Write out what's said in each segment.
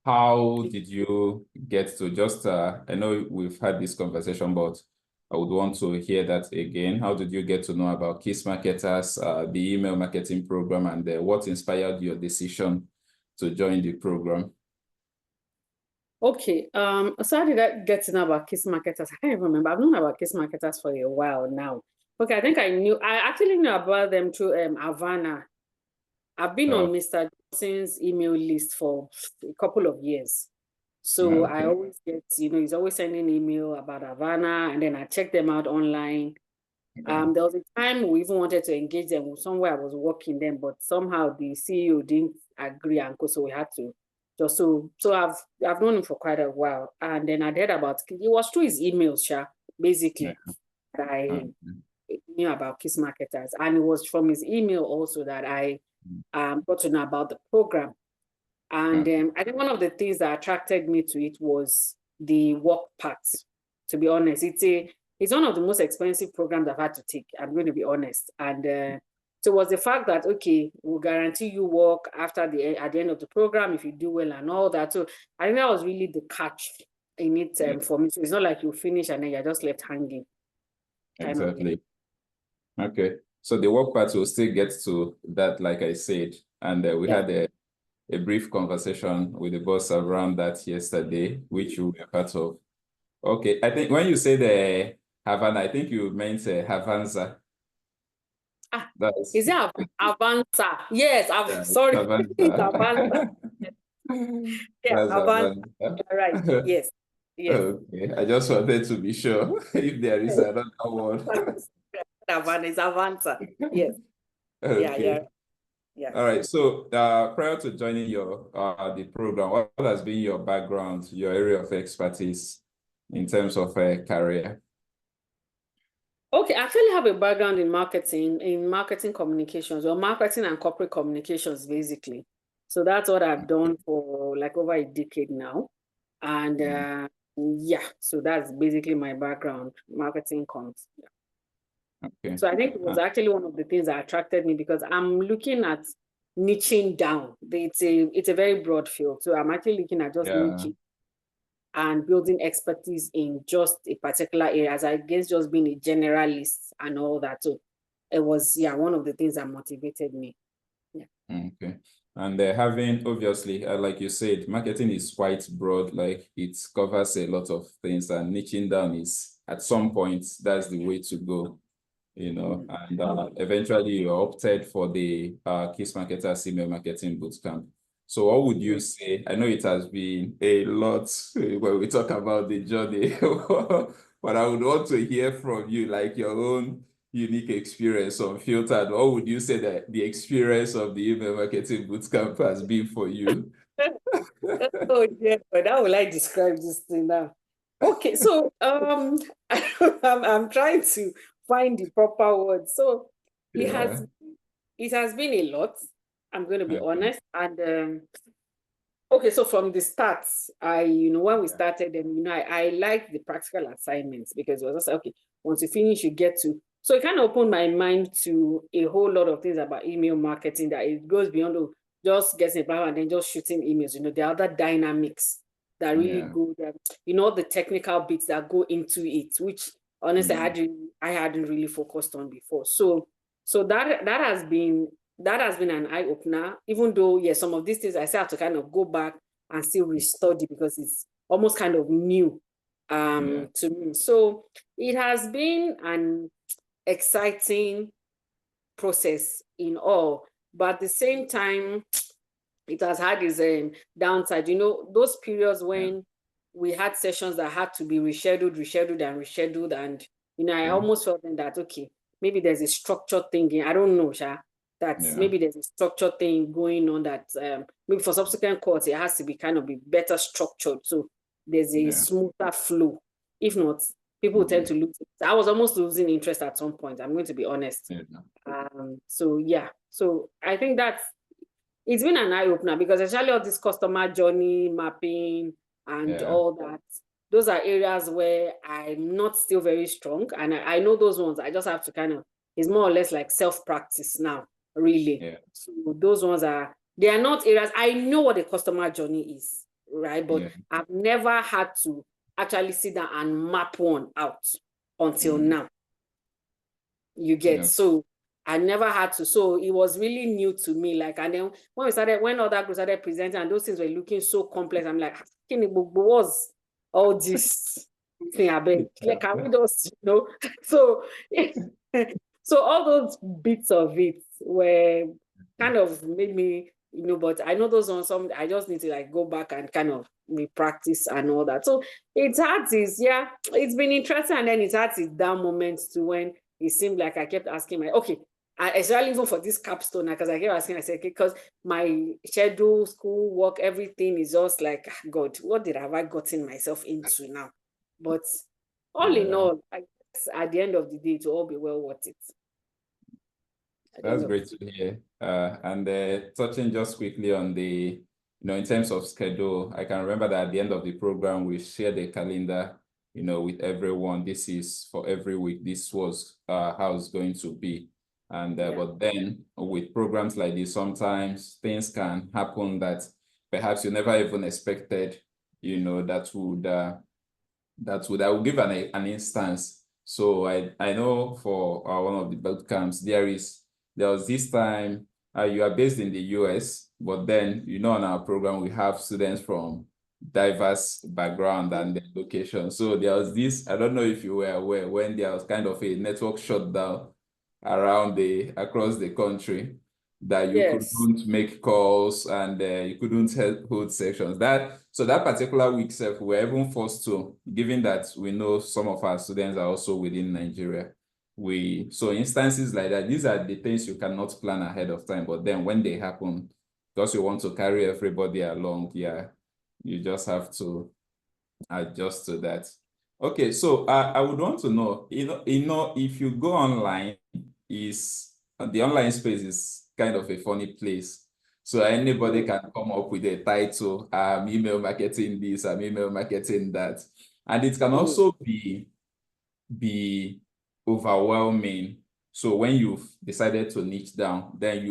how did you get to just, I know we've had this conversation, but I would want to hear that again. How did you get to know about KISSmarketers, the email marketing program, and what inspired your decision to join the program? Okay, so how did I get to know about KISSmarketers? I can't even remember. I've known about KISSmarketers for a while now. Okay, I actually knew about them through Havana. I've been on Mr. Johnson's email list for a couple of years. So I always get, he's always sending email about Havana, and then I check them out online. There was a time we even wanted to engage them somewhere I was working them, but somehow the CEO didn't agree, and so we had to just so I've known him for quite a while. And then I heard about it was through his emails, basically, that I knew about KISSmarketers, and it was from his email also that I got to know about the program. And I think one of the things that attracted me to it was the work part. To be honest, it's one of the most expensive programs I've had to take. I'm going to be honest. And so it was the fact that, okay, we'll guarantee you work at the end of the program if you do well and all that. So I think that was really the catch in it for me. So it's not like you finish and then you're just left hanging. Exactly. Okay. So the work part will still get to that, like I said. And we had a brief conversation with the boss around that yesterday, which you were part of. Okay. I think when you say the Havana, I think you meant Havanzer. Is it Havanzer? Yes, sorry. Havanzer. Yeah, Havanzer. Right. Yes. Yes. Okay. I just wanted to be sure if there is another one. Havana is Havanzer. Yes. Okay. Yeah. All right. So prior to joining your the program, what has been your background, your area of expertise in terms of a career? Okay, I actually have a background in marketing communications, or marketing and corporate communications, basically. So that's what I've done for like over a decade now. And yeah, so that's basically my background, marketing comms. Yeah. Okay. So I think it was actually one of the things that attracted me, because I'm looking at niching down. It's a very broad field. So I'm actually looking at just niching and building expertise in just a particular area, as against just being a generalist and all that. So it was, one of the things that motivated me. Yeah. Okay. And having, obviously, like you said, marketing is quite broad, like it covers a lot of things, and niching down is, at some point, that's the way to go, and eventually you opted for the KISSmarketers email marketing bootcamp. So what would you say? I know it has been a lot when we talk about the journey, but I would want to hear from you, like your own unique experience, unfiltered. What would you say that the experience of the email marketing bootcamp has been for you? Oh yeah, but how will I describe this thing now? Okay, so I'm trying to find the proper word. So it has been a lot. I'm going to be honest. And okay, so from the start, when we started, and I liked the practical assignments, because it was just okay. Once you finish, you get to. So it kind of opened my mind to a whole lot of things about email marketing, that it goes beyond just getting about and then just shooting emails. There are other dynamics that really go there. The technical bits that go into it, which honestly I hadn't really focused on before. So that has been an eye-opener, even though, some of these things I still have to kind of go back and still restudy, because it's almost kind of new to me. So it has been an exciting process in all, but at the same time, it has had its downside. Those periods when we had sessions that had to be rescheduled, and I almost felt that, okay, maybe there's a structured thinking. I don't know, maybe there's a structured thing going on, that maybe for subsequent courts it has to be kind of be better structured, so there's a smoother flow. If not, people tend to lose it. I was almost losing interest at some point, I'm going to be honest. So I think it's been an eye-opener, because especially all this customer journey mapping and all that, those are areas where I'm not still very strong, and I know those ones I just have to kind of, it's more or less like self-practice now, really. So those ones they are not areas. I know what the customer journey is, right? But I've never had to actually sit down and map one out until now. You get, so I never had to. So it was really new to me. Like, and then when other groups started presenting and those things were looking so complex, I'm like, what was all this thing? Like, can we just, So, so all those bits of it were kind of made me, but I know those on some, I just need to like go back and kind of practice and all that. So it's it's been interesting, and then it's had its down moments to when it seemed like I kept asking especially even for this capstone, because I kept asking, I said, because my schedule, school, work, everything is just like, God, what have I gotten myself into now? But all in all, I guess at the end of the day, it will all be well worth it. That's great to hear. And touching just quickly on the, in terms of schedule, I can remember that at the end of the program, we shared a calendar, with everyone. This is for every week. This was how it's going to be. And but then with programs like this, sometimes things can happen that perhaps you never even expected, that I will give an instance. So I know for one of the boot camps, there was this time you are based in the US, but then, on our program, we have students from diverse background and location. So there was this, I don't know if you were aware, when there was kind of a network shutdown across the country, that you couldn't make calls and you couldn't hold sections. So that particular week, we were even forced to, given that we know some of our students are also within Nigeria, so instances like that, these are the things you cannot plan ahead of time, but then when they happen, because you want to carry everybody along, you just have to adjust to that. Okay, so I would want to know, if you go online, the online space is kind of a funny place. So anybody can come up with a title, email marketing this, email marketing that. And it can also be overwhelming. So when you've decided to niche down, then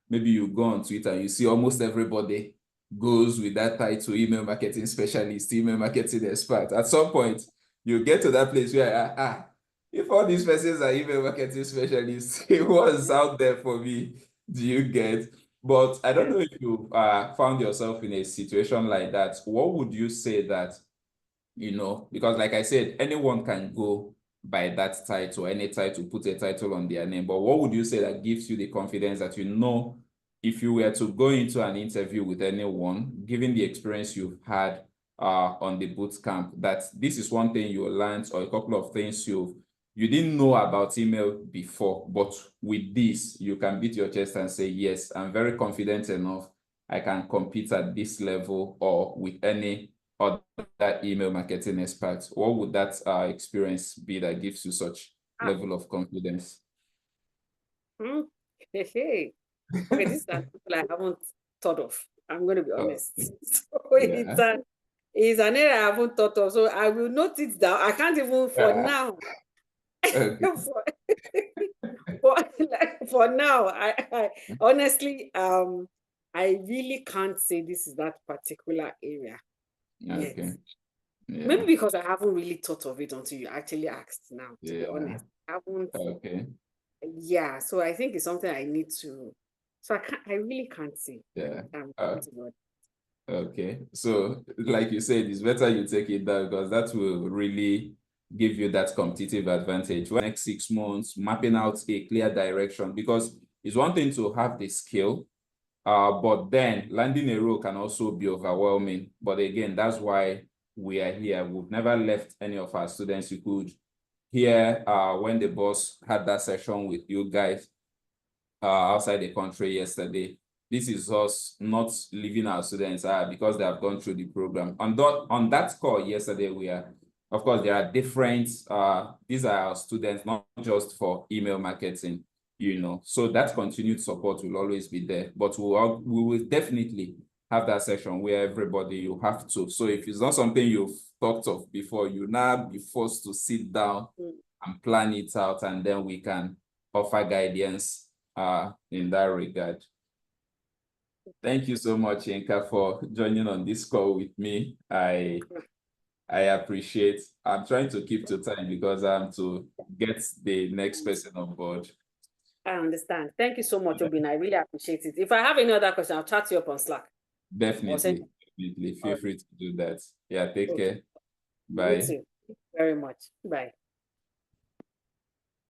maybe you go on Twitter, you see almost everybody goes with that title, email marketing specialist, email marketing expert. At some point, you get to that place where, if all these persons are email marketing specialists, what's out there for me? Do you get? But I don't know if you found yourself in a situation like that. What would you say that, because like I said, anyone can go by that title, any title, put a title on their name. But what would you say that gives you the confidence that, if you were to go into an interview with anyone, given the experience you've had on the boot camp, that this is one thing you learned, or a couple of things you didn't know about email before, but with this, you can beat your chest and say, yes, I'm very confident enough, I can compete at this level or with any other email marketing expert. What would that experience be that gives you such level of confidence? Okay, this is something I haven't thought of. I'm going to be honest. So it's an area I haven't thought of. So I will note it down. I can't even for now. For now, I honestly, I really can't say this is that particular area yet. Maybe because I haven't really thought of it until you actually asked now, to be honest. I haven't. Yeah, so I think it's something I need to. So I really can't say. Okay. So like you said, it's better you take it down, because that will really give you that competitive advantage. Next 6 months, mapping out a clear direction, because it's one thing to have the skill, but then landing a role can also be overwhelming. But again, that's why we are here. We've never left any of our students. You could hear when the boss had that session with you guys outside the country yesterday. This is us not leaving our students because they have gone through the program. On that call yesterday, of course, there are different, these are our students, not just for email marketing, so that continued support will always be there. But we will definitely have that session where everybody, you have to. So if it's not something you've thought of before, you now be forced to sit down and plan it out, and then we can offer guidance in that regard. Thank you so much, Yinka, for joining on this call with me. I appreciate. I'm trying to keep to time because I'm to get the next person on board. I understand. Thank you so much, Obin. I really appreciate it. If I have any other question, I'll chat you up on Slack. Definitely. Feel free to do that. Yeah, take care. You Bye. too. Thank you very much. Bye.